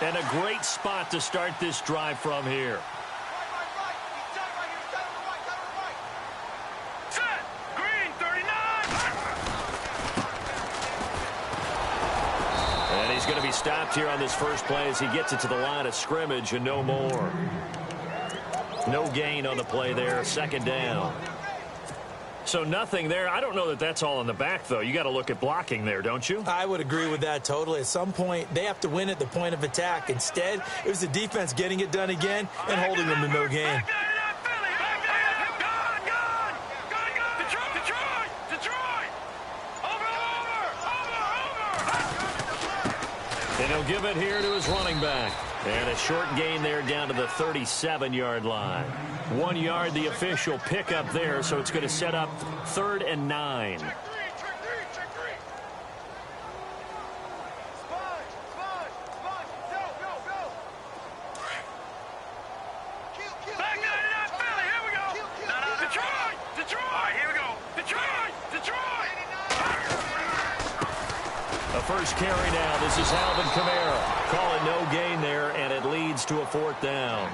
And a great spot to start this drive from here. And he's going to be stopped here on this first play as he gets it to the line of scrimmage and no more. No gain on the play there, second down. So nothing there. I don't know that that's all in the back, though. You got to look at blocking there, don't you? I would agree with that totally. At some point, they have to win at the point of attack. Instead, it was the defense getting it done again and holding them to no gain. And he'll give it here to his running back. And a short gain there down to the 37-yard line. 1 yard, the official pickup there, so it's going to set up 3rd and 9. First carry now. This is Alvin Kamara. Call it no gain there, and it leads to a 4th down.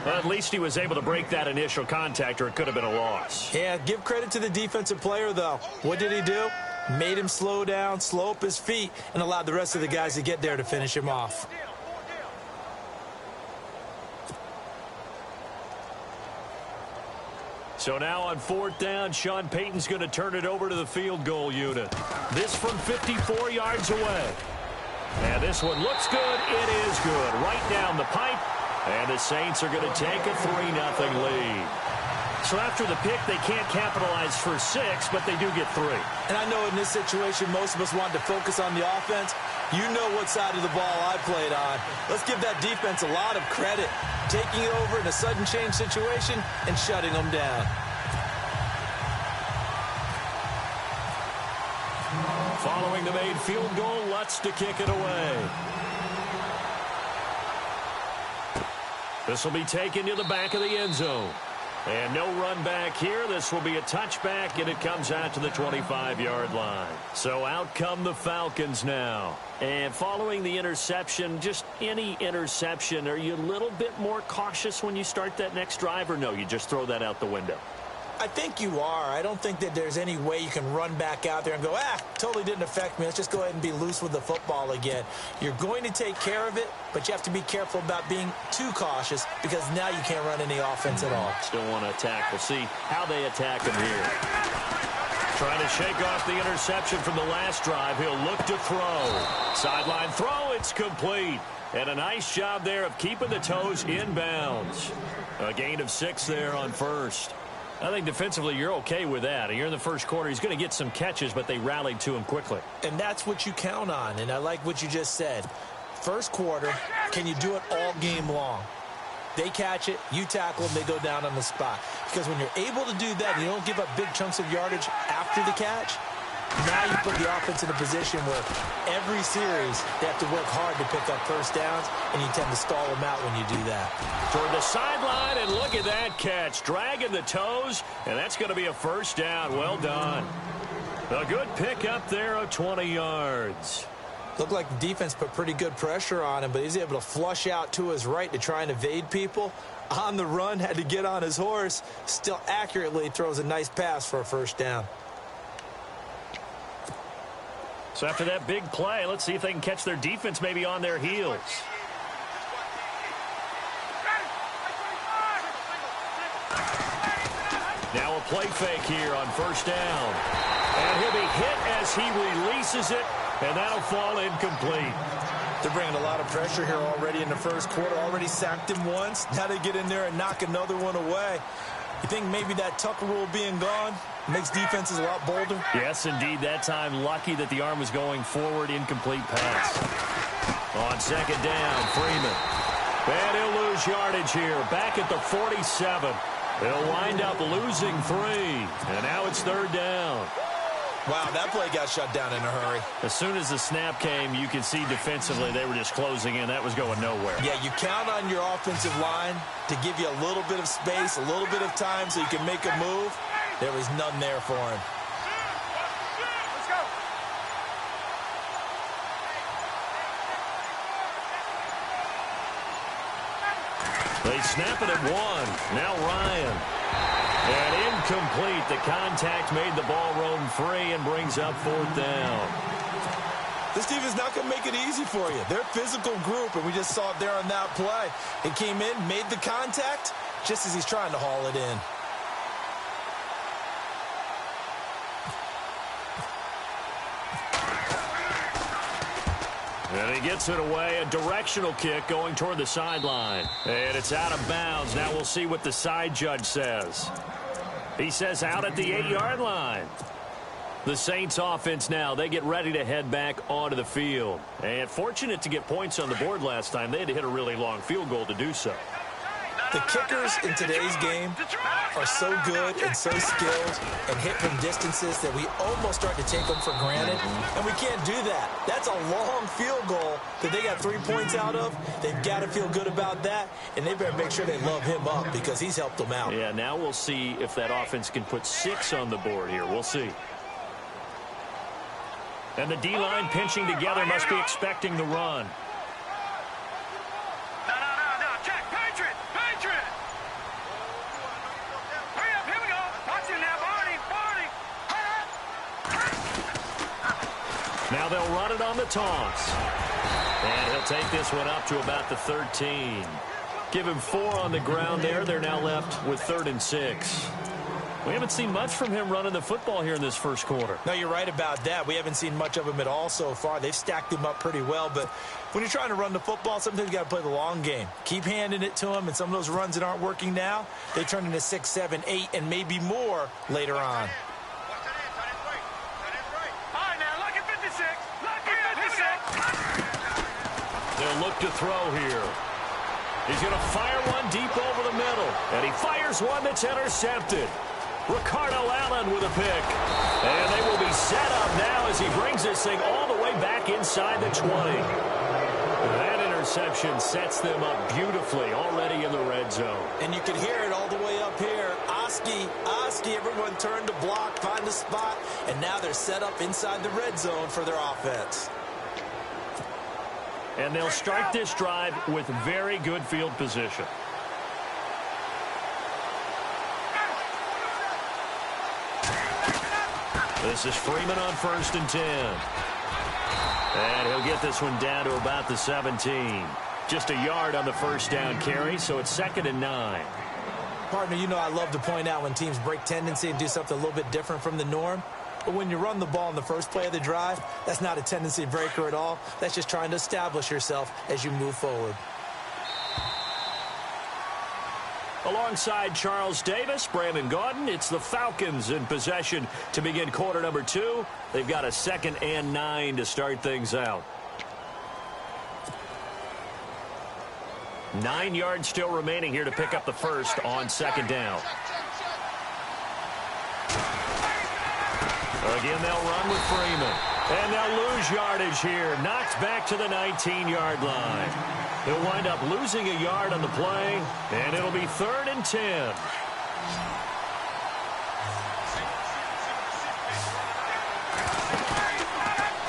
Well, at least he was able to break that initial contact, or it could have been a loss. Yeah, give credit to the defensive player, though. What did he do? Made him slow down, slow up his feet, and allowed the rest of the guys to get there to finish him off. So now on 4th down, Sean Payton's going to turn it over to the field goal unit. This from 54 yards away. And this one looks good. It is good. Right down the pipe. And the Saints are going to take a 3-0 lead. So after the pick, they can't capitalize for 6, but they do get 3. And I know in this situation, most of us wanted to focus on the offense. You know what side of the ball I played on. Let's give that defense a lot of credit. Taking it over in a sudden change situation and shutting them down. Following the made field goal, Lutz to kick it away. This will be taken to the back of the end zone. And no run back here. This will be a touchback, and it comes out to the 25-yard line. So out come the Falcons now. And following the interception, just any interception, are you a little bit more cautious when you start that next drive, or no, you just throw that out the window? I think you are. I don't think that there's any way you can run back out there and go, totally didn't affect me. Let's just go ahead and be loose with the football again. You're going to take care of it, but you have to be careful about being too cautious because now you can't run any offense at all. Still want to attack. We'll see how they attack him here. Trying to shake off the interception from the last drive. He'll look to throw. Sideline throw. It's complete. And a nice job there of keeping the toes inbounds. A gain of 6 there on first. I think defensively you're okay with that. You're in the first quarter. He's going to get some catches, but they rallied to him quickly. And that's what you count on, and I like what you just said. First quarter, can you do it all game long? They catch it, you tackle them, they go down on the spot. Because when you're able to do that, you don't give up big chunks of yardage after the catch, now you put the offense in a position where every series they have to work hard to pick up first downs, and you tend to stall them out when you do that. Toward the sideline, and look at that catch. Dragging the toes, and that's going to be a first down. Well done. A good pick up there of 20 yards. Looked like the defense put pretty good pressure on him, but he's able to flush out to his right to try and evade people. On the run, had to get on his horse. Still accurately throws a nice pass for a first down. So after that big play, let's see if they can catch their defense maybe on their heels. Now a play fake here on first down. And he'll be hit as he releases it, and that'll fall incomplete. They're bringing a lot of pressure here already in the first quarter. Already sacked him once. Now they get in there and knock another one away. You think maybe that Tucker rule being gone makes defenses a lot bolder? Yes, indeed. That time, lucky that the arm was going forward. Incomplete pass. On second down, Freeman. And he'll lose yardage here. Back at the 47. They'll wind up losing 3. And now it's third down. Wow, that play got shut down in a hurry. As soon as the snap came, you could see defensively they were just closing in. That was going nowhere. Yeah, you count on your offensive line to give you a little bit of space, a little bit of time so you can make a move. There was none there for him. They snap it at 1. Now Ryan. And incomplete. The contact made the ball roam free and brings up 4th down. This team is not going to make it easy for you. They're a physical group, and we just saw it there on that play. It came in, made the contact, just as he's trying to haul it in. And he gets it away, a directional kick going toward the sideline. And it's out of bounds. Now we'll see what the side judge says. He says out at the 8-yard line. The Saints offense now, they get ready to head back onto the field. And fortunate to get points on the board last time. They had to hit a really long field goal to do so. The kickers in today's game are so good and so skilled and hit from distances that we almost start to take them for granted, and we can't do that. That's a long field goal that they got 3 points out of. They've got to feel good about that, and they better make sure they love him up because he's helped them out. Yeah, now we'll see if that offense can put 6 on the board here. We'll see. And the D-line pinching together must be expecting the run. Now they'll run it on the toss. And he'll take this one up to about the 13. Give him 4 on the ground there. They're now left with 3rd and 6. We haven't seen much from him running the football here in this first quarter. No, you're right about that. We haven't seen much of him at all so far. They've stacked him up pretty well, but when you're trying to run the football, sometimes you got to play the long game. Keep handing it to him, and some of those runs that aren't working now, they turn into 6, 7, 8, and maybe more later on. They'll look to throw here. He's going to fire one deep over the middle, and he fires one that's intercepted. Ricardo Allen with a pick. And they will be set up now as he brings this thing all the way back inside the 20. That interception sets them up beautifully already in the red zone. And you can hear it all the way up here. Oski, everyone turned to block, find a spot, and now they're set up inside the red zone for their offense. And they'll start this drive with very good field position. This is Freeman on 1st and 10. And he'll get this one down to about the 17. Just a yard on the first down carry, so it's 2nd and 9. Partner, you know I love to point out when teams break tendency and do something a little bit different from the norm. But when you run the ball in the first play of the drive, that's not a tendency breaker at all. That's just trying to establish yourself as you move forward. Alongside Charles Davis, Brandon Gaudin, it's the Falcons in possession to begin quarter number 2. They've got a 2nd and 9 to start things out. 9 yards still remaining here to pick up the first on 2nd down. Again, they'll run with Freeman. And they'll lose yardage here. Knocked back to the 19-yard line. He'll wind up losing a yard on the play, and it'll be 3rd and 10.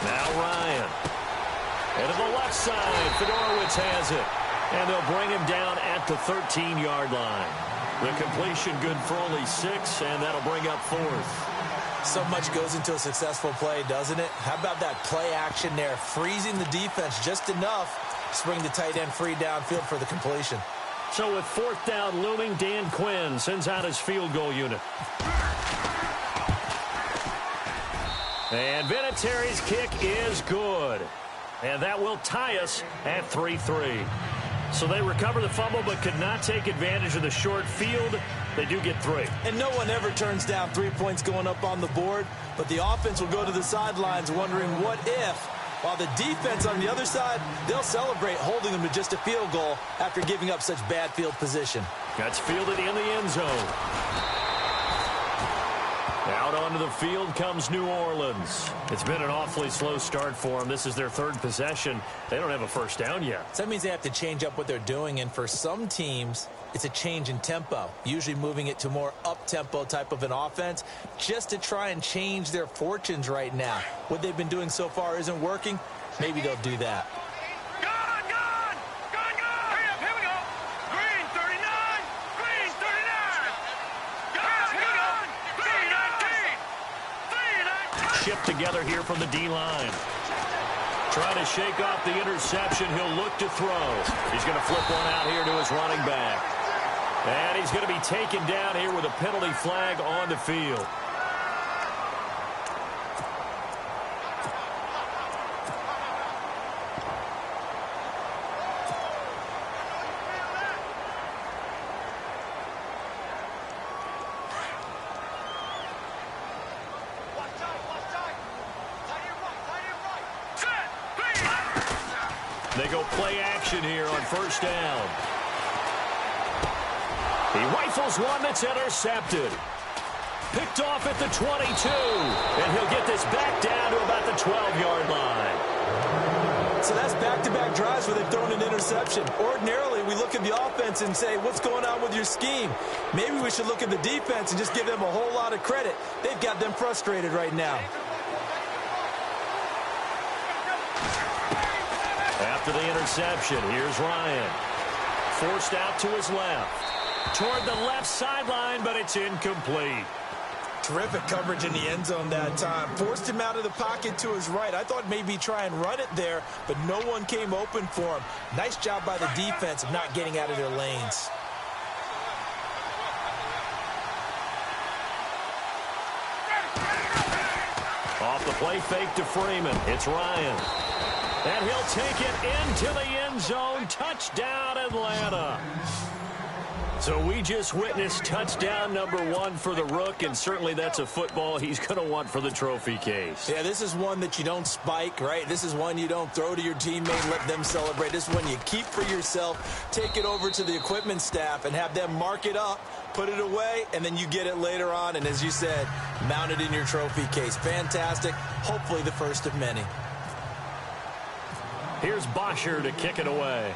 Now Ryan. And to the left side, Fedorowicz has it. And they'll bring him down at the 13-yard line. The completion good for only 6, and that'll bring up 4th. So much goes into a successful play, doesn't it? How about that play action there, freezing the defense just enough to bring the tight end free downfield for the completion. So with 4th down looming, Dan Quinn sends out his field goal unit. And Vinatieri's kick is good. And that will tie us at 3-3. So they recover the fumble but could not take advantage of the short field. They do get 3. And no one ever turns down 3 points going up on the board, but the offense will go to the sidelines wondering what if, while the defense on the other side, they'll celebrate holding them to just a field goal after giving up such bad field position. That's fielded in the end zone. Out onto the field comes New Orleans. It's been an awfully slow start for them. This is their 3rd possession. They don't have a first down yet. So that means they have to change up what they're doing, and for some teams, it's a change in tempo, usually moving it to more up-tempo type of an offense just to try and change their fortunes right now. What they've been doing so far isn't working. Maybe they'll do that. Here we go. Green, 39. chip together here from the D-line. Trying to shake off the interception. He'll look to throw. He's going to flip one out here to his running back. And he's going to be taken down here with a penalty flag on the field. They go play action here on first down. He rifles one that's intercepted. Picked off at the 22. And he'll get this back down to about the 12-yard line. So that's back-to-back drives where they've thrown an interception. Ordinarily, we look at the offense and say, what's going on with your scheme? Maybe we should look at the defense and just give them a whole lot of credit. They've got them frustrated right now. After the interception, here's Ryan. Forced out to his left. Toward the left sideline, but it's incomplete. Terrific coverage in the end zone that time. Forced him out of the pocket to his right. I thought maybe try and run it there, but no one came open for him. Nice job by the defense of not getting out of their lanes. Off the play fake to Freeman. It's Ryan. And he'll take it into the end zone. Touchdown, Atlanta. So we just witnessed touchdown number 1 for the Rook, and certainly that's a football he's going to want for the trophy case. Yeah, this is one that you don't spike, right? This is one you don't throw to your teammate and let them celebrate. This is one you keep for yourself, take it over to the equipment staff, and have them mark it up, put it away, and then you get it later on, and as you said, mount it in your trophy case. Fantastic. Hopefully the first of many. Here's Bosher to kick it away.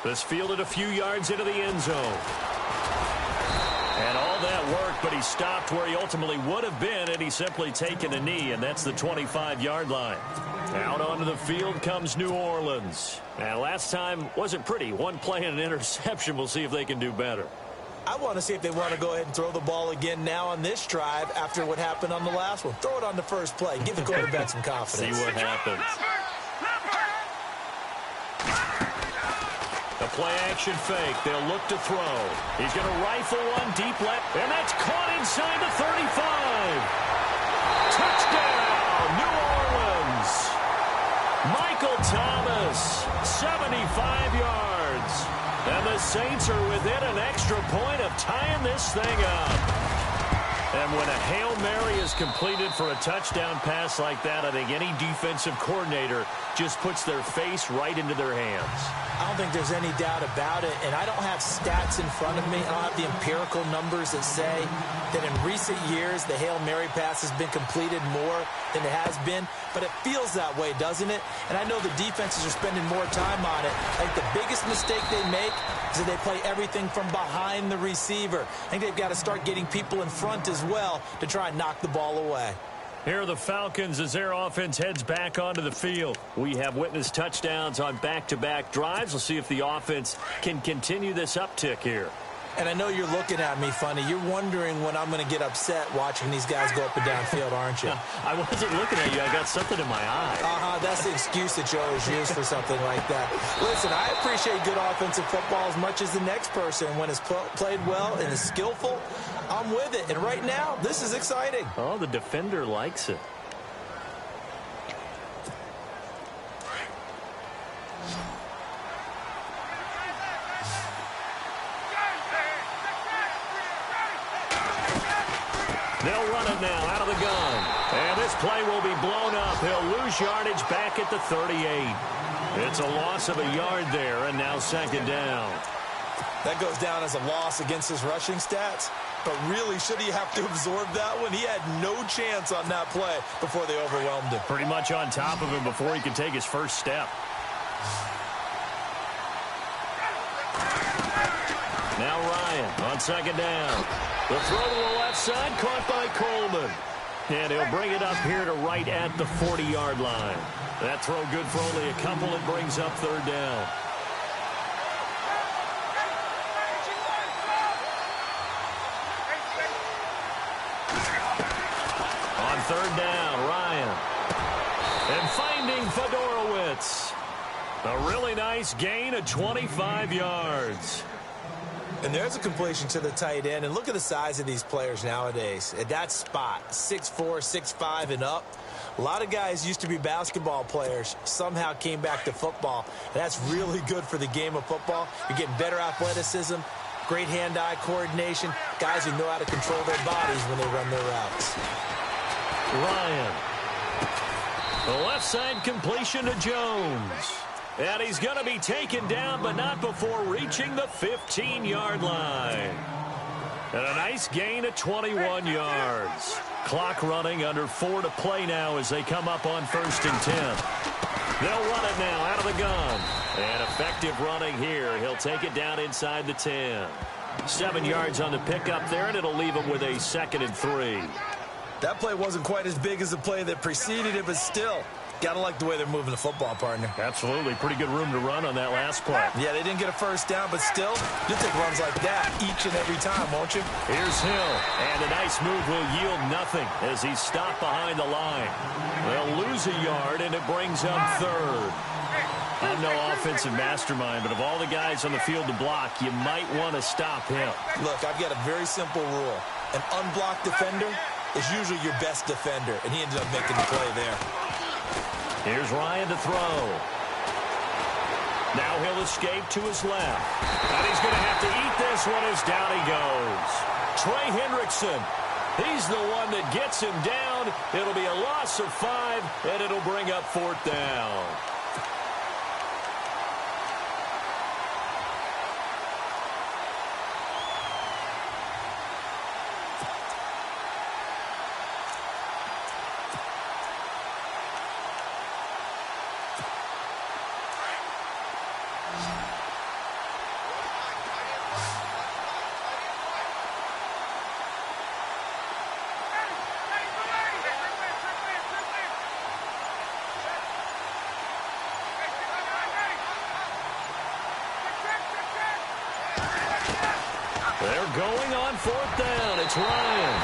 This fielded a few yards into the end zone. And all that work, but he stopped where he ultimately would have been had he simply taken a knee, and that's the 25-yard line. Out onto the field comes New Orleans. And last time wasn't pretty. One play and an interception. We'll see if they can do better. I want to see if they want to go ahead and throw the ball again now on this drive after what happened on the last one. Throw it on the first play. Give the quarterback some confidence. See what happens. The play-action fake. They'll look to throw. He's going to rifle one deep left, and that's caught inside the 35. Touchdown, New Orleans. Michael Thomas, 75 yards. And the Saints are within an extra point of tying this thing up. And when a Hail Mary is completed for a touchdown pass like that, I think any defensive coordinator just puts their face right into their hands. I don't think there's any doubt about it, and I don't have stats in front of me. I don't have the empirical numbers that say that in recent years the Hail Mary pass has been completed more than it has been, but it feels that way, doesn't it? And I know the defenses are spending more time on it. I think the biggest mistake they make is that they play everything from behind the receiver. I think they've got to start getting people in front as well to try and knock the ball away. Here are the Falcons as their offense heads back onto the field. We have witnessed touchdowns on back-to-back drives. We'll see if the offense can continue this uptick here. And I know you're looking at me funny. You're wondering when I'm going to get upset watching these guys go up and down field, aren't you? I wasn't looking at you. I got something in my eye. That's the excuse that you always use for something like that. Listen, I appreciate good offensive football as much as the next person. When it's played well and is skillful, I'm with it. And right now, this is exciting. Oh, the defender likes it. They'll run it now out of the gun. And this play will be blown up. He'll lose yardage back at the 38. It's a loss of a yard there, and now second down. That goes down as a loss against his rushing stats. But really, should he have to absorb that one? He had no chance on that play before they overwhelmed him. Pretty much on top of him before he could take his first step. Now Ryan on second down. The throw to the left side, caught by Coleman. And he'll bring it up here to right at the 40-yard line. That throw good for only a couple. It brings up third down. On third down, Ryan. And finding Fedorowicz. A really nice gain of 25 yards. And there's a completion to the tight end. And look at the size of these players nowadays. At that spot, 6'4", 6'5", and up. A lot of guys used to be basketball players, somehow came back to football. And that's really good for the game of football. You're getting better athleticism, great hand-eye coordination, guys who know how to control their bodies when they run their routes. Ryan. The left side completion to Jones. And he's going to be taken down, but not before reaching the 15-yard line. And a nice gain of 21 yards. Clock running, under 4 to play now as they come up on 1st and 10. They'll run it now out of the gun. And effective running here. He'll take it down inside the 10. 7 yards on the pickup there, and it'll leave him with a 2nd and 3. That play wasn't quite as big as the play that preceded it, but still, gotta like the way they're moving the football, partner. Absolutely. Pretty good room to run on that last play. Yeah, they didn't get a first down, but still, you'll take runs like that each and every time, won't you? Here's Hill, and a nice move will yield nothing as he's stopped behind the line. They'll lose a yard, and it brings up 3rd. I'm no offensive mastermind, but of all the guys on the field to block, you might want to stop him. Look, I've got a very simple rule. An unblocked defender is usually your best defender, and he ended up making the play there. Here's Ryan to throw. Now he'll escape to his left. And he's going to have to eat this one as down he goes. Trey Hendrickson, he's the one that gets him down. It'll be a loss of 5, and it'll bring up 4th down. They're going on 4th down. It's Ryan.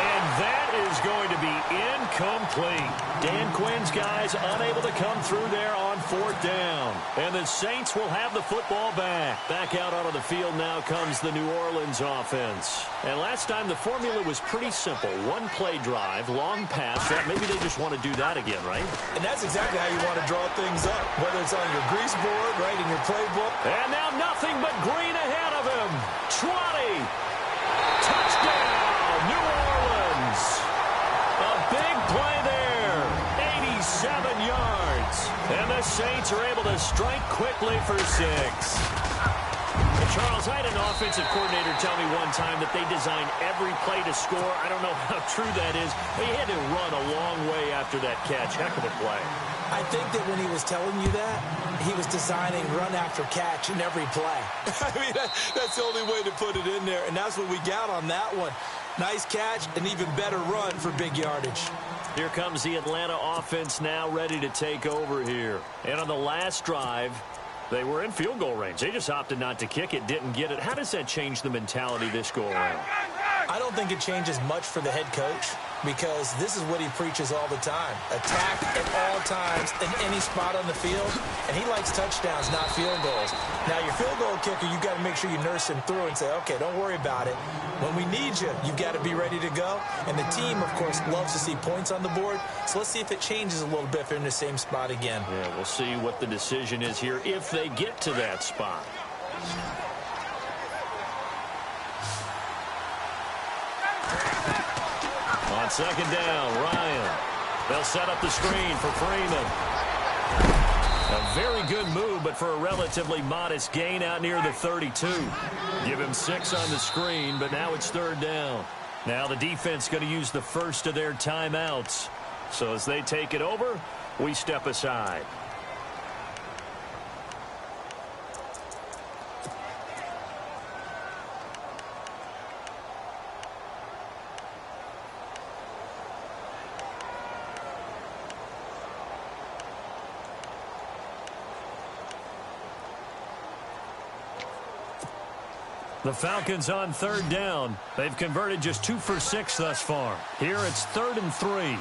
And that is going to be incomplete. Dan Quinn's guys unable to come through there on 4th down. And the Saints will have the football back. Back out onto the field now comes the New Orleans offense. And last time the formula was pretty simple. One play drive, long pass. Maybe they just want to do that again, right? And that's exactly how you want to draw things up, whether it's on your grease board, right, in your playbook. And now nothing but green ahead of him. 20. Touchdown, New Orleans. A big play there. 87 yards. And the Saints are able to strike quickly for 6. Charles, I had an offensive coordinator tell me one time that they design every play to score. I don't know how true that is, but he had to run a long way after that catch. Heck of a play. I think that when he was telling you that, he was designing run after catch in every play. I mean, that's the only way to put it in there, and that's what we got on that one. Nice catch, an even better run for big yardage. Here comes the Atlanta offense now ready to take over here. And on the last drive, they were in field goal range. They just opted not to kick it, didn't get it. How does that change the mentality this go around? I don't think it changes much for the head coach because this is what he preaches all the time. Attack at all times in any spot on the field, and he likes touchdowns, not field goals. Now, your field goal kicker, you've got to make sure you nurse him through and say, okay, don't worry about it. When we need you, you've got to be ready to go. And the team, of course, loves to see points on the board. So let's see if it changes a little bit if they're in the same spot again. Yeah, we'll see what the decision is here if they get to that spot. On 2nd down, Ryan. They'll set up the screen for Freeman. A very good move, but for a relatively modest gain out near the 32. Give him 6 on the screen, but now it's 3rd down. Now the defense going to use the first of their timeouts. So as they take it over, we step aside. The Falcons on third down. They've converted just 2 for 6 thus far. Here it's 3rd and 3.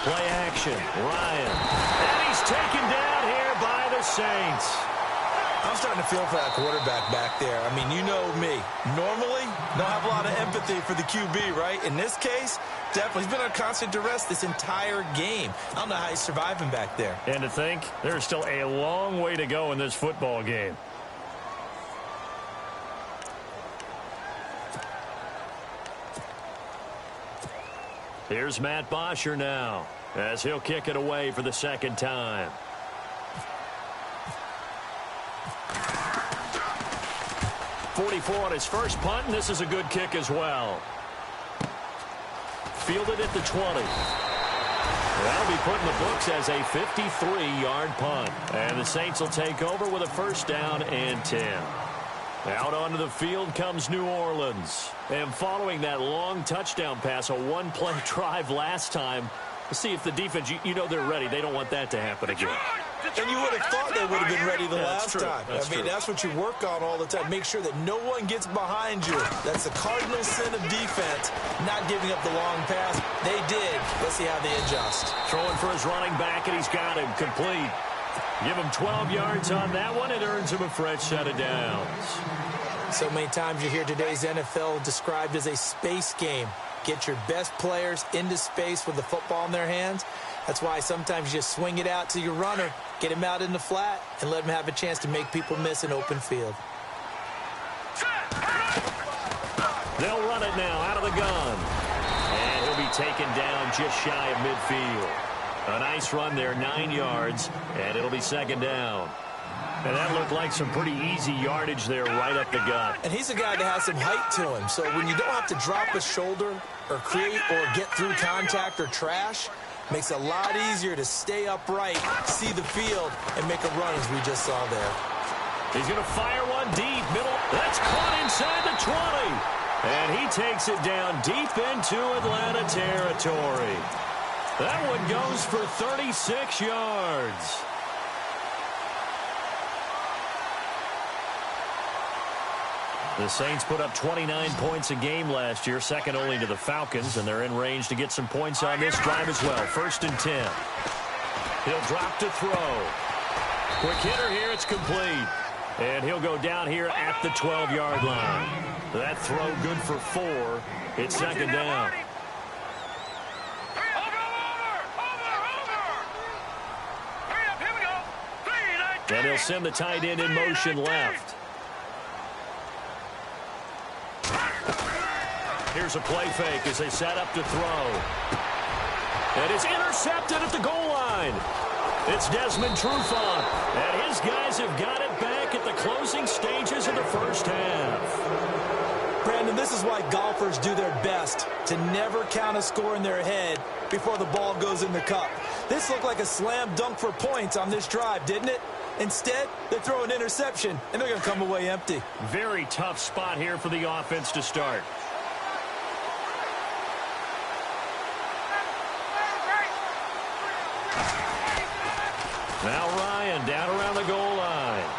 Play action. Ryan. And he's taken down here by the Saints. I'm starting to feel for that quarterback back there. I mean, you know me. Normally, don't have a lot of empathy for the QB, right? In this case, definitely. He's been on constant duress this entire game. I don't know how he's surviving back there. And to think, there's still a long way to go in this football game. Here's Matt Bosher now, as he'll kick it away for the second time. .44 on his first punt, and this is a good kick as well. Fielded at the 20. That'll be put in the books as a 53-yard punt. And the Saints will take over with a first down and 10. Out onto the field comes New Orleans. And following that long touchdown pass, a one-play drive last time, let's see if the defense, you know they're ready. They don't want that to happen again. And you would have thought they would have been ready the last time. I mean, that's what you work on all the time. Make sure that no one gets behind you. That's the cardinal sin of defense, not giving up the long pass. They did. Let's see how they adjust. Throwing for his running back, and he's got him complete. Give him 12 yards on that one. It earns him a fresh set of downs. So many times you hear today's NFL described as a space game. Get your best players into space with the football in their hands. That's why sometimes you just swing it out to your runner, get him out in the flat, and let him have a chance to make people miss an open field. They'll run it now out of the gun. And he'll be taken down just shy of midfield. A nice run there, 9 yards, and it'll be second down. And that looked like some pretty easy yardage there right up the gut. And he's a guy that has some height to him, so when you don't have to drop a shoulder or create or get through contact or trash, makes it a lot easier to stay upright, see the field, and make a run as we just saw there. He's going to fire one deep, middle. That's caught inside the 20. And he takes it down deep into Atlanta territory. That one goes for 36 yards. The Saints put up 29 points a game last year, second only to the Falcons, and they're in range to get some points on this drive as well. 1st and 10. He'll drop to throw. Quick hitter here, it's complete. And he'll go down here at the 12-yard line. That throw good for 4. It's second down. And he'll send the tight end in motion left. Here's a play fake as they set up to throw. And it's intercepted at the goal line. It's Desmond Trufant. And his guys have got it back at the closing stages of the first half. Brandon, this is why golfers do their best to never count a score in their head before the ball goes in the cup. This looked like a slam dunk for points on this drive, didn't it? Instead, they throw an interception, and they're going to come away empty. Very tough spot here for the offense to start. Now Ryan down around the goal line.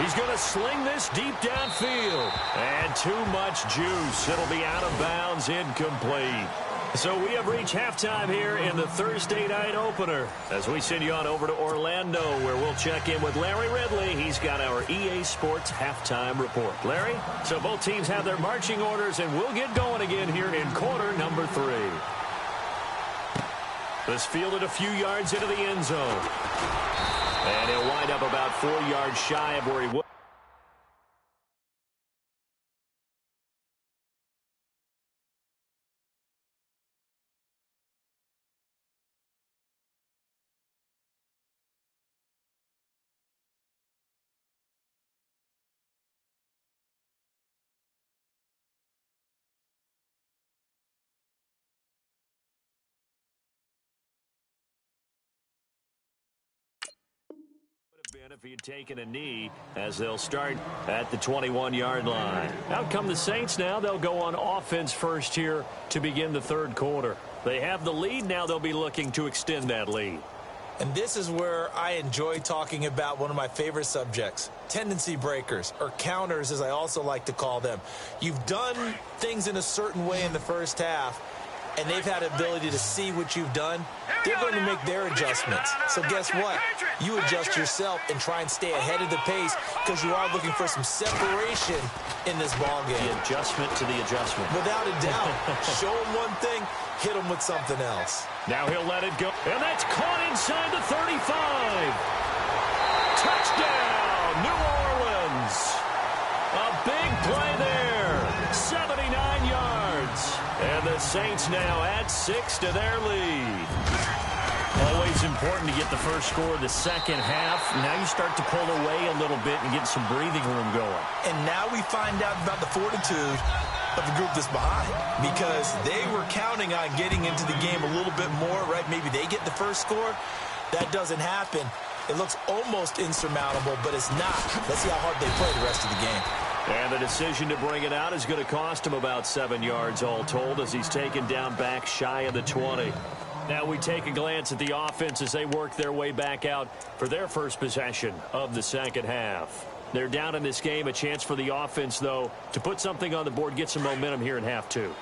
He's going to sling this deep downfield. And too much juice. It'll be out of bounds, incomplete. So we have reached halftime here in the Thursday night opener as we send you on over to Orlando, where we'll check in with Larry Ridley. He's got our EA Sports halftime report. Larry, so both teams have their marching orders, and we'll get going again here in quarter number 3. This fielded a few yards into the end zone. And he'll wind up about 4 yards shy of where he was. If he had taken a knee, as they'll start at the 21-yard line. Out come the Saints now. They'll go on offense first here to begin the third quarter. They have the lead. Now they'll be looking to extend that lead. And this is where I enjoy talking about one of my favorite subjects, tendency breakers, or counters as I also like to call them. You've done things in a certain way in the first half, and they've had the ability to see what you've done. They're going to make their adjustments. So guess what? You adjust yourself and try and stay ahead of the pace because you are looking for some separation in this ball game. The adjustment to the adjustment. Without a doubt. Show them one thing, hit them with something else. Now he'll let it go. And that's caught inside the 35. Touchdown, New Orleans. A big play there. 79 yards. And the Saints now add 6 to their lead. Always important to get the first score of the second half. Now you start to pull away a little bit and get some breathing room going. And now we find out about the fortitude of the group that's behind, because they were counting on getting into the game a little bit more, right? Maybe they get the first score. That doesn't happen. It looks almost insurmountable, but it's not. Let's see how hard they play the rest of the game. And the decision to bring it out is going to cost him about 7 yards all told as he's taken down back shy of the 20. Now we take a glance at the offense as they work their way back out for their first possession of the second half. They're down in this game. A chance for the offense, though, to put something on the board, get some momentum here in half two.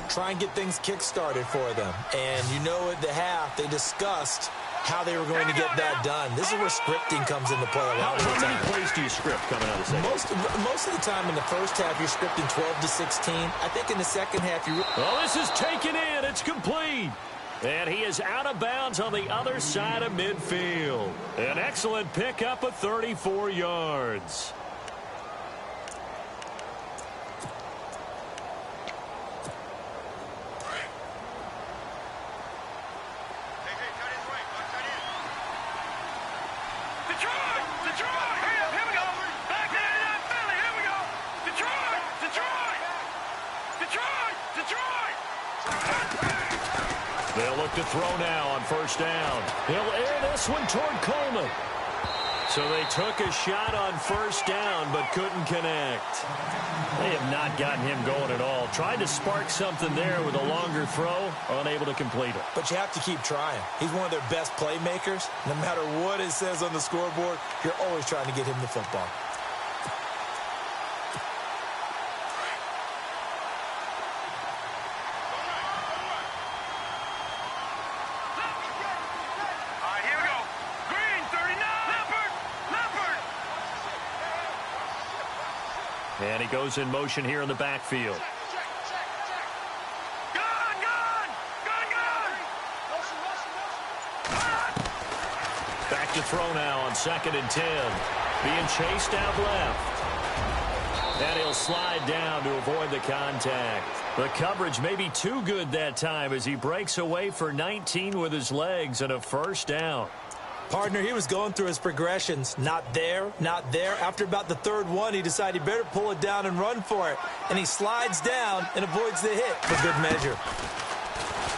Try and get things kick-started for them. And you know at the half, they discussed how they were going to get that done. This is where scripting comes into play a lot of the time. How many plays do you script coming out of the second? Most of the time in the first half, you're scripting 12 to 16. I think in the second half, you... Oh, this is taken in. It's complete. And he is out of bounds on the other side of midfield. An excellent pickup of 34 yards. They'll look to throw now on first down. He'll air this one toward Coleman. So they took a shot on first down but couldn't connect. They have not gotten him going at all. Tried to spark something there with a longer throw, unable to complete it. But you have to keep trying. He's one of their best playmakers. No matter what it says on the scoreboard, you're always trying to get him the football. And he goes in motion here in the backfield. Back to throw now on 2nd and 10. Being chased out left. And he'll slide down to avoid the contact. The coverage may be too good that time as he breaks away for 19 with his legs and a first down. Partner, he was going through his progressions. Not there, not there. After about the third one, he decided he better pull it down and run for it. And he slides down and avoids the hit for good measure.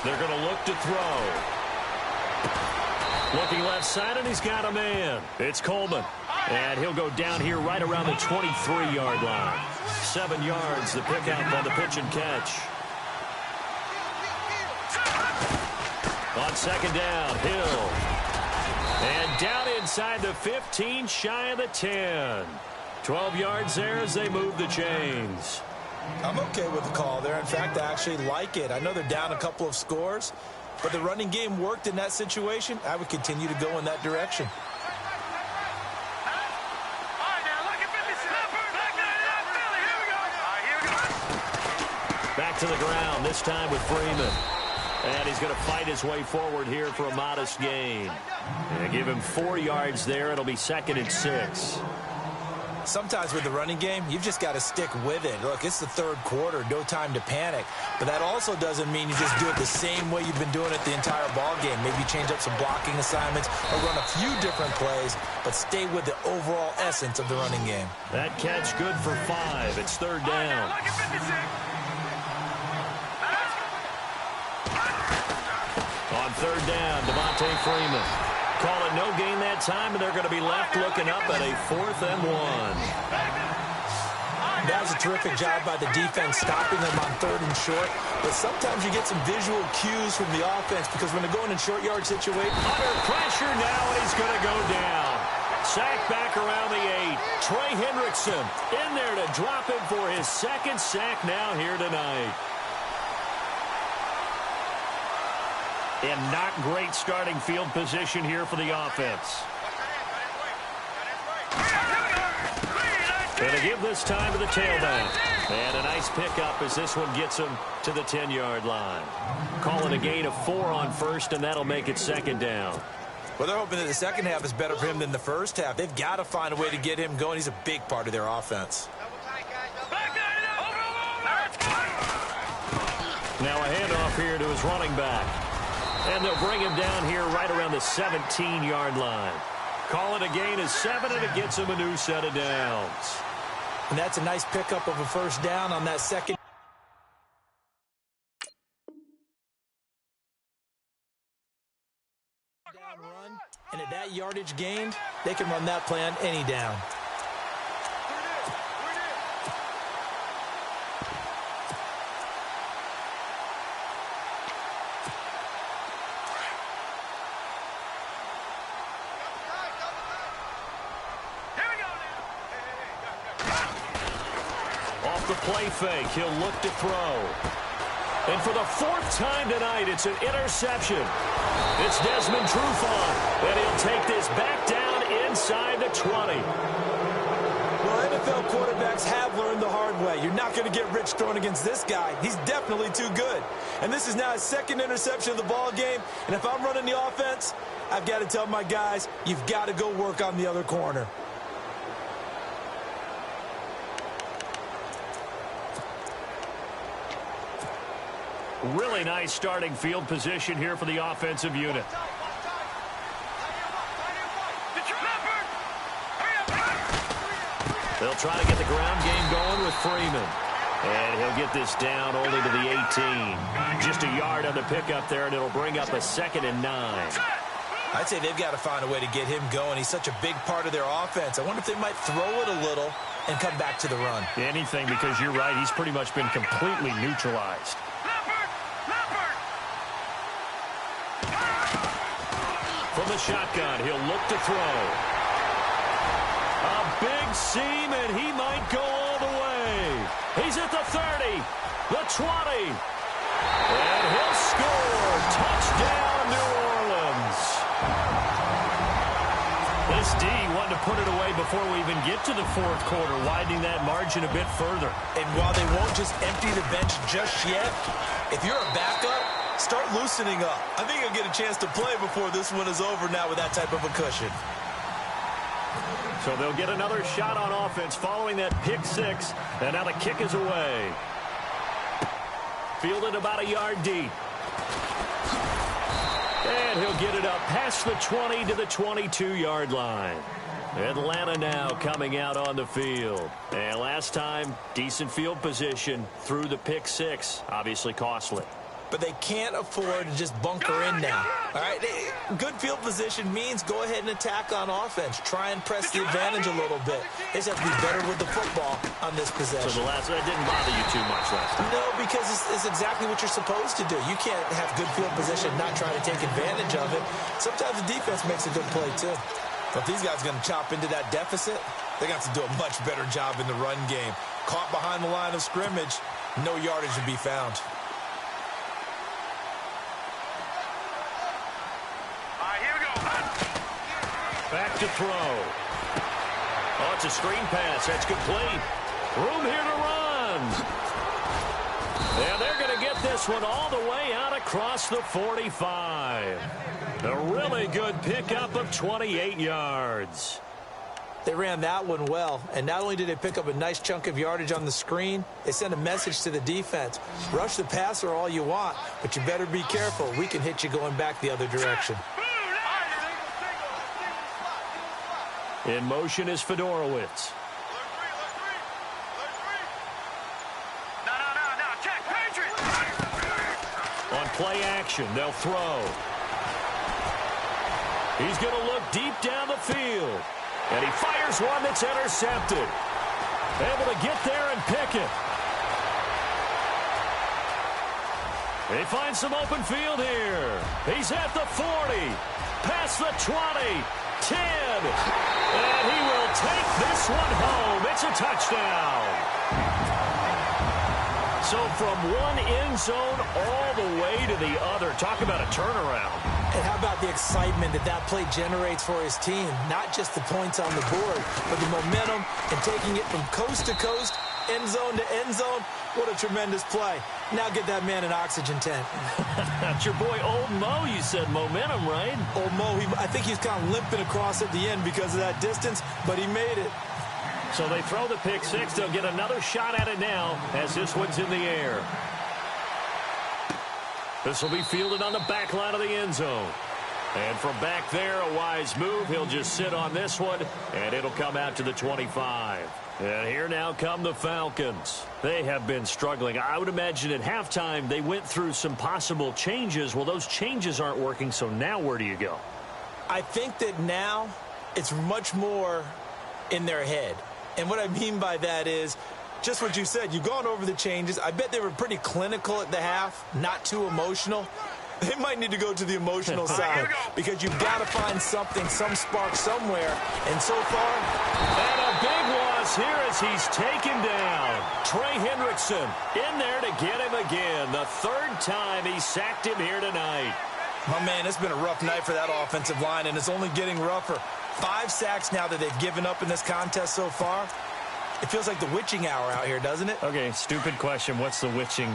They're going to look to throw. Looking left side, and he's got a man. It's Coleman. And he'll go down here right around the 23-yard line. 7 yards, the pickup on the pitch and catch. On second down, Hill. And down inside the 15, shy of the 10. 12 yards there as they move the chains. I'm okay with the call there. In fact, I actually like it. I know they're down a couple of scores, but the running game worked in that situation. I would continue to go in that direction. Back to the ground, this time with Freeman. And he's going to fight his way forward here for a modest gain. And give him 4 yards there. It'll be 2nd and 6. Sometimes with the running game, you've just got to stick with it. Look, it's the third quarter, no time to panic. But that also doesn't mean you just do it the same way you've been doing it the entire ball game. Maybe change up some blocking assignments or run a few different plays, but stay with the overall essence of the running game. That catch good for 5. It's third down. On third down, Devontae Freeman. Call it no gain that time, and they're going to be left looking up at a 4th and 1. That was a terrific job by the defense stopping them on 3rd and short. But sometimes you get some visual cues from the offense because when they're going in short yard situation. Under pressure now, and he's going to go down. Sack back around the 8. Trey Hendrickson in there to drop him for his 2nd sack now here tonight. And not great starting field position here for the offense. Going to give this time to the tailback. And a nice pickup as this one gets him to the 10-yard line. Calling a gain of 4 on 1st, and that'll make it 2nd down. Well, they're hoping that the second half is better for him than the first half. They've got to find a way to get him going. He's a big part of their offense. Now a handoff here to his running back. And they'll bring him down here right around the 17-yard line. Call it a gain of 7, and it gets him a new set of downs. And that's a nice pickup of a 1st down on that second. Down run, and at that yardage gained, they can run that play on any down. Off the play fake, he'll look to throw. And for the 4th time tonight, it's an interception. It's Desmond Trufant, and he'll take this back down inside the 20. Well, NFL quarterbacks have learned the hard way. You're not going to get rich throwing against this guy. He's definitely too good. And this is now his 2nd interception of the ball game. And if I'm running the offense, I've got to tell my guys, you've got to go work on the other corner. Really nice starting field position here for the offensive unit. They'll try to get the ground game going with Freeman. And he'll get this down only to the 18. Just a yard on the pickup there, and it'll bring up a 2nd and 9. I'd say they've got to find a way to get him going. He's such a big part of their offense. I wonder if they might throw it a little and come back to the run. Anything, because you're right, he's pretty much been completely neutralized. From the shotgun, he'll look to throw. A big seam, and he might go all the way. He's at the 30, the 20, and he'll score. Touchdown, New Orleans. This D wanted to put it away before we even get to the 4th quarter, widening that margin a bit further. And while they won't just empty the bench just yet, if you're a backup, start loosening up. I think you'll get a chance to play before this one is over now with that type of a cushion. So they'll get another shot on offense following that pick 6, and now the kick is away. Fielded about a yard deep. And he'll get it up past the 20 to the 22-yard line. Atlanta now coming out on the field. And last time, decent field position through the pick 6. Obviously costly. But they can't afford to just bunker in now. All right, good field position means go ahead and attack on offense. Try and press the advantage a little bit. They just have to be better with the football on this possession. So that didn't bother you too much last time? No, because it's exactly what you're supposed to do. You can't have good field position and not try to take advantage of it. Sometimes the defense makes a good play, too. But if these guys are going to chop into that deficit, they're going to have to do a much better job in the run game. Caught behind the line of scrimmage, no yardage to be found. Back to throw. Oh, it's a screen pass. That's complete. Room here to run. And they're going to get this one all the way out across the 45. A really good pickup of 28 yards. They ran that one well, and not only did they pick up a nice chunk of yardage on the screen, they sent a message to the defense. Rush the passer all you want, but you better be careful. We can hit you going back the other direction. In motion is Fedorowicz. On play action, they'll throw. He's going to look deep down the field. And he fires one that's intercepted. Able to get there and pick it. He finds some open field here. He's at the 40, past the 20, 10, and he will take this one home. It's a touchdown. So from one end zone all the way to the other. Talk about a turnaround. And how about the excitement that that play generates for his team? Not just the points on the board, but the momentum and taking it from coast to coast, end zone to end zone. What a tremendous play. Now get that man an oxygen tent. That's your boy Old Mo. You said momentum, right? Old Mo, I think he's kind of limping across at the end because of that distance, but he made it. So they throw the pick six. They'll get another shot at it now as this one's in the air. This will be fielded on the back line of the end zone. And from back there, a wise move. He'll just sit on this one, and it'll come out to the 25. And here now come the Falcons. They have been struggling. I would imagine at halftime they went through some possible changes. Well, those changes aren't working, so now where do you go? I think that now it's much more in their head. And what I mean by that is just what you said. You've gone over the changes. I bet they were pretty clinical at the half, not too emotional. They might need to go to the emotional side because you've got to find something, some spark somewhere. And so far, and a big loss here as he's taken down. Trey Hendrickson in there to get him again. The third time he sacked him here tonight. My man, it's been a rough night for that offensive line, and it's only getting rougher. 5 sacks now that they've given up in this contest so far. It feels like the witching hour out here, doesn't it? Okay, stupid question. What's the witching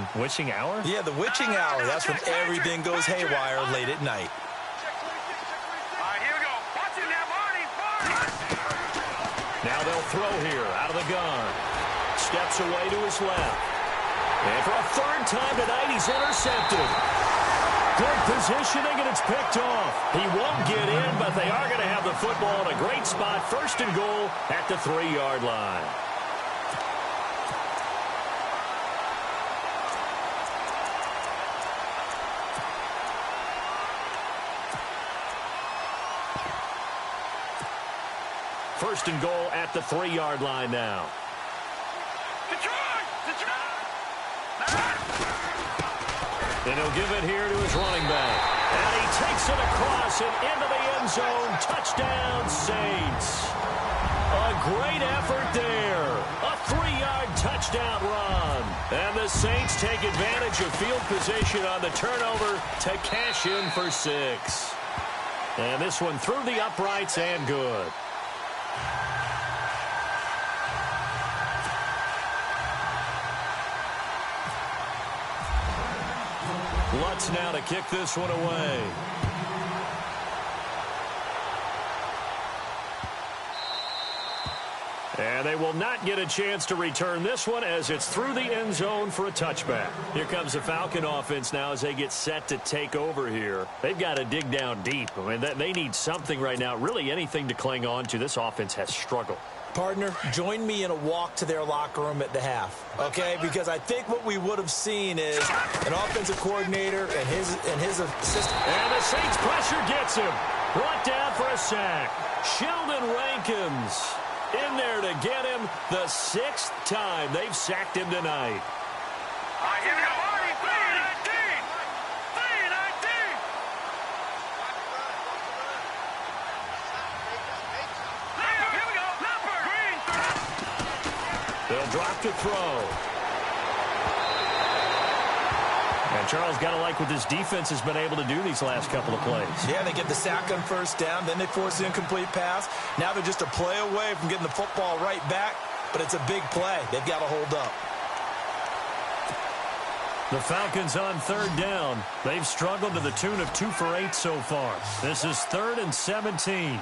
hour? Yeah, the witching hour. That's when everything goes haywire late at night. All right, here we go. Watch it now, Marty. Now they'll throw here out of the gun. Steps away to his left. And for a third time tonight, he's intercepted. Good positioning, and it's picked off. He won't get in, but they are going to have the football in a great spot. First and goal at the 3-yard line. First and goal at the 3-yard line now. And he'll give it here to his running back. And he takes it across and into the end zone. Touchdown, Saints. A great effort there. A 3-yard touchdown run. And the Saints take advantage of field position on the turnover to cash in for 6. And this one through the uprights and good. Lutz now to kick this one away. And they will not get a chance to return this one as it's through the end zone for a touchback. Here comes the Falcon offense now as they get set to take over here. They've got to dig down deep. I mean, they need something right now, really anything to cling on to. This offense has struggled. Partner, join me in a walk to their locker room at the half, okay? Because I think what we would have seen is an offensive coordinator and his assistant. And the Saints pressure gets him. Brought down for a sack. Sheldon Rankins in there to get him the 6th time they've sacked him tonight. Here we go. 3-19. They'll drop to throw. And Charles, got to like what this defense has been able to do these last couple of plays. Yeah, they get the sack on first down, then they force the incomplete pass. Now they're just a play away from getting the football right back, but it's a big play. They've got to hold up. The Falcons on third down. They've struggled to the tune of 2 for 8 so far. This is 3rd and 17.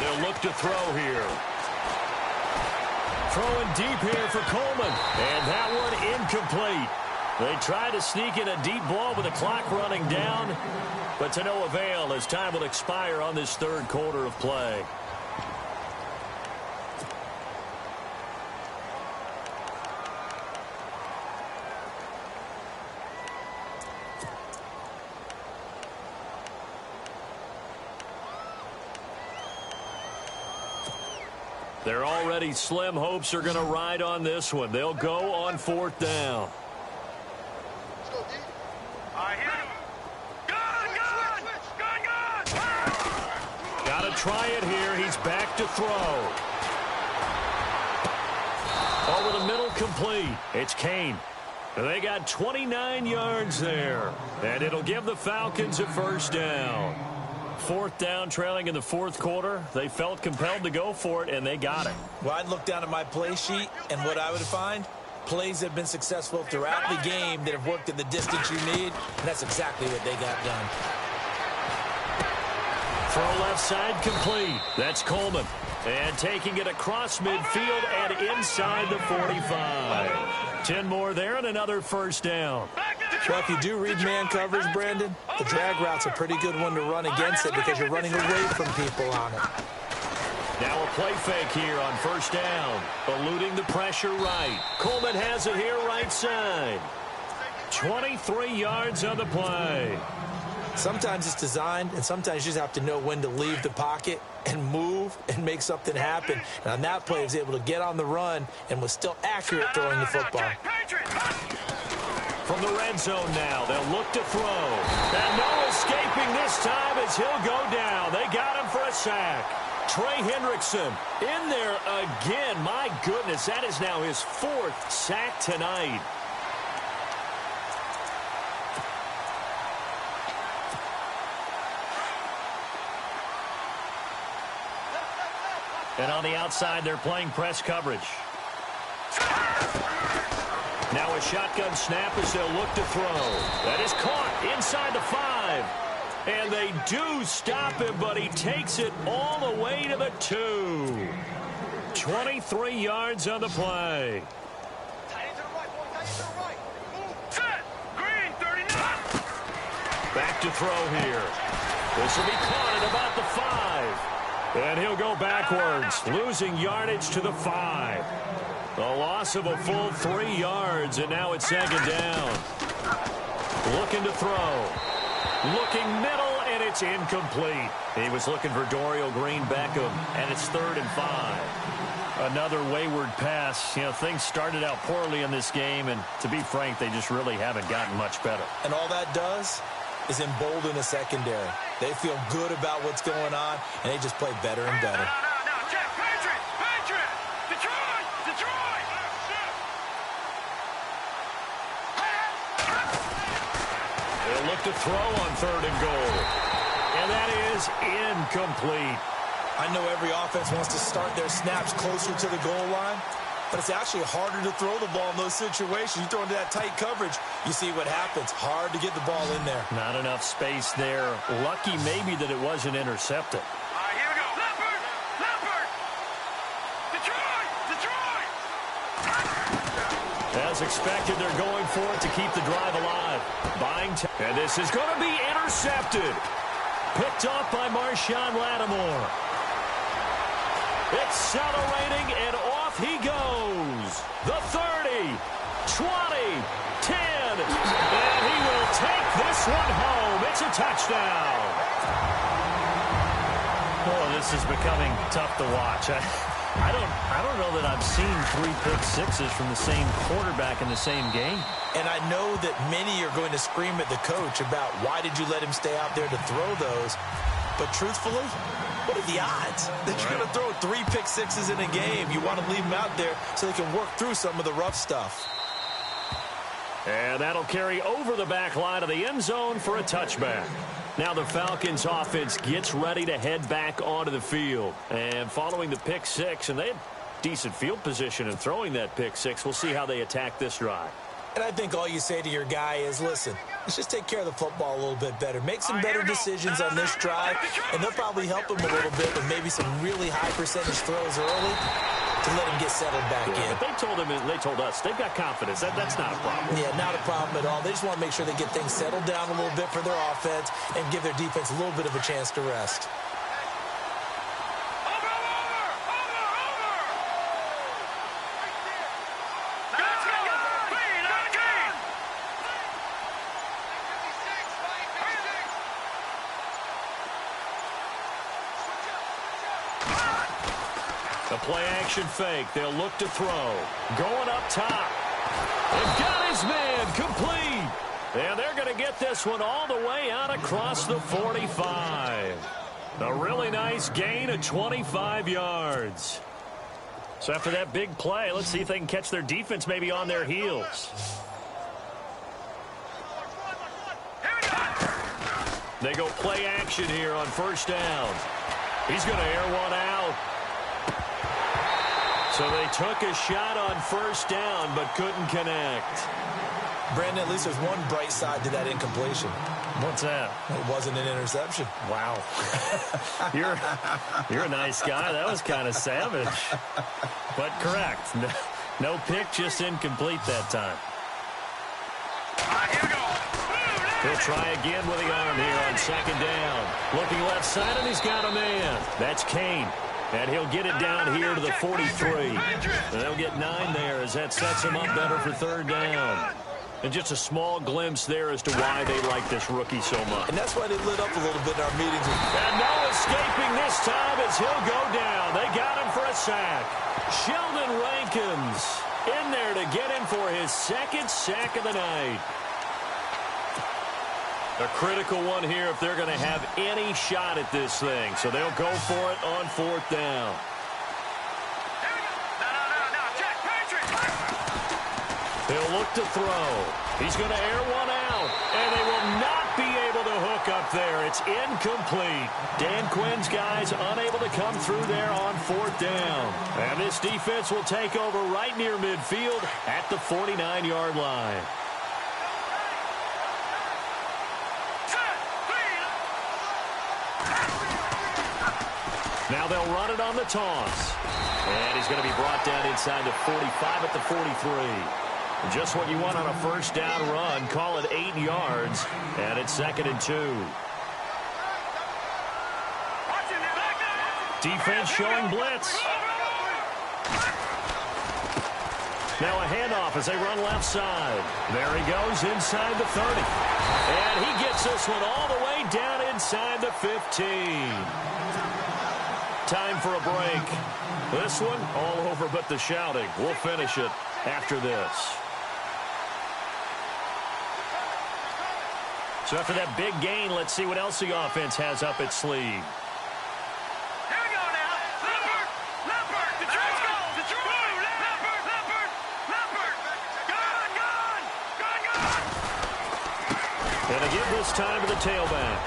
They'll look to throw here. Throwing deep here for Coleman. And that one incomplete. They try to sneak in a deep ball with the clock running down, but to no avail as time will expire on this 3rd quarter of play. Their already slim hopes are going to ride on this one. They'll go on 4th down. Got to try it here. He's back to throw. Over the middle, complete. It's Kane. They got 29 yards there. And it'll give the Falcons a 1st down. 4th down, trailing in the 4th quarter. They felt compelled to go for it, and they got it. Well, I'd look down at my play sheet, and what I would find, plays that have been successful throughout the game that have worked in the distance you need, and that's exactly what they got done. Throw left side, complete. That's Coleman. And taking it across midfield and inside the 45. 10 more there and another 1st down. Well, if you do read man coverage, Brandon, the drag route's a pretty good one to run against it because you're running away from people on it. Now a play fake here on 1st down. Eluding the pressure right. Coleman has it here right side. 23 yards on the play. Sometimes it's designed, and sometimes you just have to know when to leave the pocket and move and make something happen. And on that play, he was able to get on the run and was still accurate throwing the football. From the red zone now, they'll look to throw. And no escaping this time as he'll go down. They got him for a sack. Trey Hendrickson in there again. My goodness, that is now his 4th sack tonight. And on the outside, they're playing press coverage. Now a shotgun snap as they'll look to throw. That is caught inside the 5. And they do stop him, but he takes it all the way to the 2. 23 yards on the play. Back to throw here. This will be caught at about the 5. And he'll go backwards, losing yardage to the 5. A loss of a full 3 yards, and now it's 2nd down. Looking to throw. Looking middle, and it's incomplete. He was looking for Dorial Green-Beckham, and it's 3rd and 5. Another wayward pass. You know, things started out poorly in this game, and to be frank, they just really haven't gotten much better. And all that does is embolden the secondary. They feel good about what's going on, and they just play better and better. They'll look to throw on 3rd and goal. And that is incomplete. I know every offense wants to start their snaps closer to the goal line, but it's actually harder to throw the ball in those situations. You throw into that tight coverage, you see what happens. Hard to get the ball in there. Not enough space there. Lucky maybe that it wasn't intercepted. Here we go. Leopard! Detroit! As expected, they're going for it to keep the drive alive. Buying time. And this is going to be intercepted. Picked off by Marshawn Lattimore. Accelerating, and off he goes. The 30, 20, 10, and he will take this one home. It's a touchdown. Oh, this is becoming tough to watch. I don't know that I've seen 3 pick sixes from the same quarterback in the same game. And I know that many are going to scream at the coach about why did you let him stay out there to throw those. But truthfully, what are the odds that you're going to throw 3 pick sixes in a game? You want to leave them out there so they can work through some of the rough stuff. And that'll carry over the back line of the end zone for a touchback. Now the Falcons offense gets ready to head back onto the field. And following the pick 6, and they had decent field position in throwing that pick 6. We'll see how they attack this drive. And I think all you say to your guy is, listen, let's just take care of the football a little bit better. Make some better decisions on this drive, and they'll probably help him a little bit with maybe some really high percentage throws early to let him get settled back in. But they told us they've got confidence. That's not a problem. Yeah, not a problem at all. They just want to make sure they get things settled down a little bit for their offense and give their defense a little bit of a chance to rest. A play-action fake. They'll look to throw. Going up top. They've got his man complete. And they're going to get this one all the way out across the 45. A really nice gain of 25 yards. So after that big play, let's see if they can catch their defense maybe on their heels. They go play action here on first down. He's going to air one out. So they took a shot on first down but couldn't connect. Brandon, at least there's one bright side to that incompletion. What's that? It wasn't an interception. Wow. You're a nice guy. That was kind of savage. But correct. No pick, just incomplete that time. Here we go. He'll try again with the arm here on second down. Looking left side, and he's got a man. That's Kane. And he'll get it down here to the 43. And they'll get 9 there as that sets him up better for third down. And just a small glimpse there as to why they like this rookie so much. And that's why they lit up a little bit in our meetings. And no escaping this time as he'll go down. They got him for a sack. Sheldon Rankins in there to get him for his second sack of the night. A critical one here if they're going to have any shot at this thing. So they'll go for it on fourth down. He'll look to throw. He's going to air one out. And they will not be able to hook up there. It's incomplete. Dan Quinn's guys unable to come through there on fourth down. And this defense will take over right near midfield at the 49-yard line. Now they'll run it on the toss. And he's going to be brought down inside the 45 at the 43. Just what you want on a first down run. Call it 8 yards. And it's 2nd and 2. Defense showing blitz. Now a handoff as they run left side. There he goes inside the 30. And he gets this one all the way down inside the 15. Time for a break. This one all over but the shouting. We'll finish it after this. So after that big gain, let's see what else the offense has up its sleeve. Here we go now. Leopard. Detroit's goal. Detroit. Leopard. Gone. And they give this time to the tailback.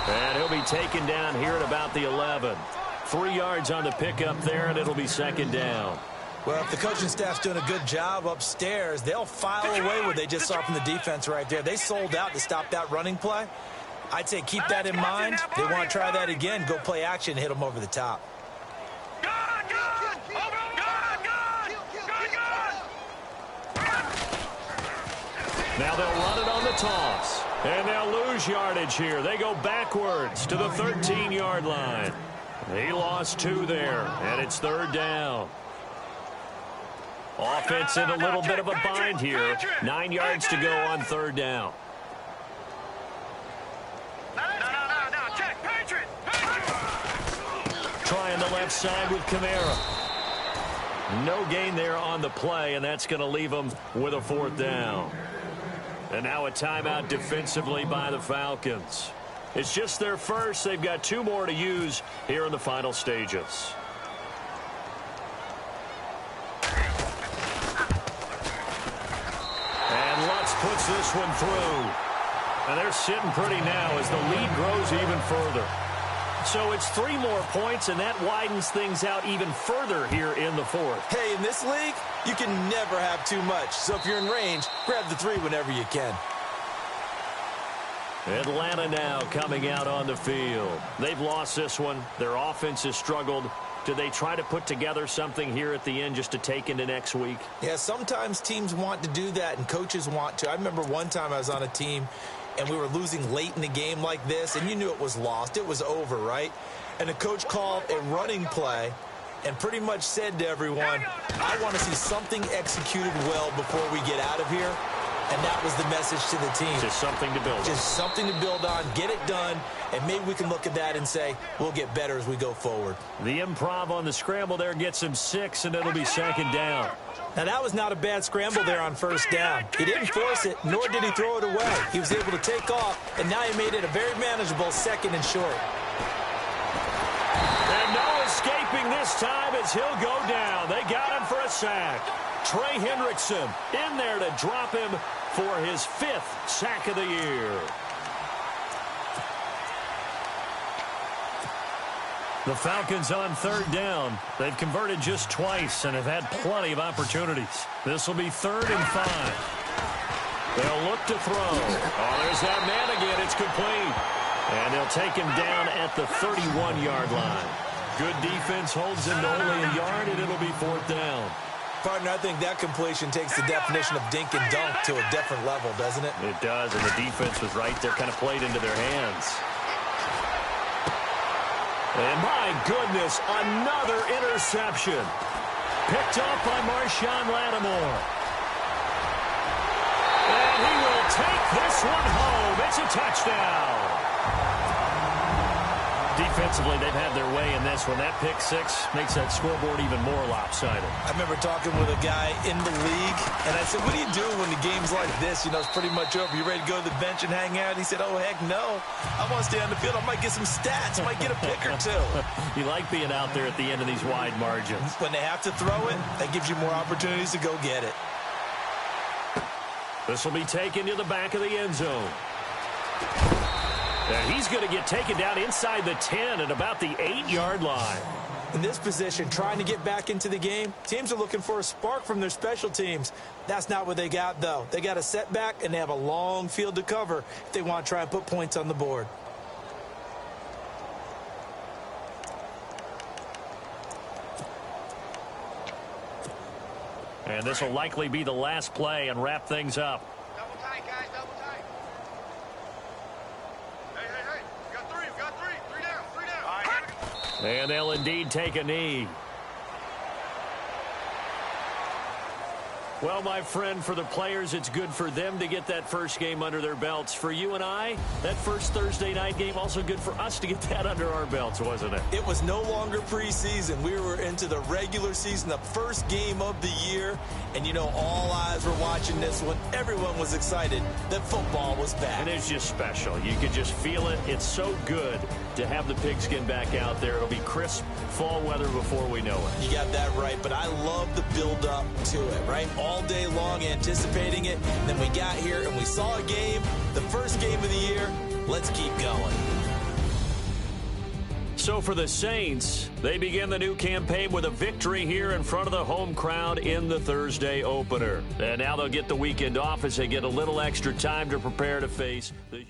And he'll be taken down here at about the 11. 3 yards on the pickup there, and it'll be 2nd down. Well, if the coaching staff's doing a good job upstairs, they'll file away what they just saw from the defense right there. They sold out to stop that running play. I'd say keep that in mind. They want to try that again, go play action, hit them over the top. Now they'll run it on the toss. And they'll lose yardage here. They go backwards to the 13-yard line. He lost 2 there, and it's 3rd down. Offense in a little bit of a bind here. 9 yards to go on 3rd down. Trying the left side with Kamara. No gain there on the play, and that's going to leave them with a 4th down. And now a timeout defensively by the Falcons. It's just their first. They've got 2 more to use here in the final stages. And Lutz puts this one through. And they're sitting pretty now as the lead grows even further. So it's 3 more points, and that widens things out even further here in the 4th. Hey, in this league, you can never have too much. So if you're in range, grab the 3 whenever you can. Atlanta now coming out on the field. They've lost this one. Their offense has struggled. Do they try to put together something here at the end just to take into next week? Yeah, sometimes teams want to do that, and coaches want to. I remember one time I was on a team, and we were losing late in the game like this, and you knew it was lost. It was over, right? And the coach called a running play and pretty much said to everyone, I want to see something executed well before we get out of here. And that was the message to the team. Just something to build on. Just something to build on, get it done, and maybe we can look at that and say, we'll get better as we go forward. The improv on the scramble there gets him 6, and it'll be 2nd down. Now, that was not a bad scramble there on 1st down. He didn't force it, nor did he throw it away. He was able to take off, and now he made it a very manageable 2nd and short. And no escaping this time as he'll go down. They got him for a sack. Trey Hendrickson in there to drop him for his 5th sack of the year. The Falcons on 3rd down. They've converted just twice and have had plenty of opportunities. This will be 3rd and 5. They'll look to throw. Oh, there's that man again. It's complete. And they'll take him down at the 31-yard line. Good defense holds him to only a yard, and it'll be 4th down. Partner, I think that completion takes the definition of dink and dunk to a different level, doesn't it? It does, and the defense was right there, kind of played into their hands. And my goodness, another interception. Picked up by Marshawn Lattimore. And he will take this one home. It's a touchdown. Defensively, they've had their way in this one. That pick 6 makes that scoreboard even more lopsided. I remember talking with a guy in the league, and I said, what do you do when the game's like this? You know, it's pretty much over. You ready to go to the bench and hang out? He said, oh, heck no. I want to stay on the field. I might get some stats. I might get a pick or two. You like being out there at the end of these wide margins. When they have to throw it, that gives you more opportunities to go get it. This will be taken to the back of the end zone. And he's going to get taken down inside the 10 at about the 8-yard line. In this position, trying to get back into the game, teams are looking for a spark from their special teams. That's not what they got, though. They got a setback, and they have a long field to cover if they want to try and put points on the board. And this will likely be the last play and wrap things up. Double tight, guys, double tight. Hey. We got 3. 3 down. 3 down. And they'll indeed take a knee. Well, my friend, for the players, it's good for them to get that first game under their belts. For you and I, that first Thursday night game, also good for us to get that under our belts, wasn't it? It was no longer preseason. We were into the regular season, the first game of the year. And, you know, all eyes were watching this one. Everyone was excited that football was back. And it's just special. You could just feel it. It's so good to have the pigskin back out there. It'll be crisp fall weather before we know it. You got that right, but I love the build-up to it, right? All day long anticipating it. And then we got here and we saw a game, the first game of the year. Let's keep going. So for the Saints, they begin the new campaign with a victory here in front of the home crowd in the Thursday opener. And now they'll get the weekend off as they get a little extra time to prepare to face the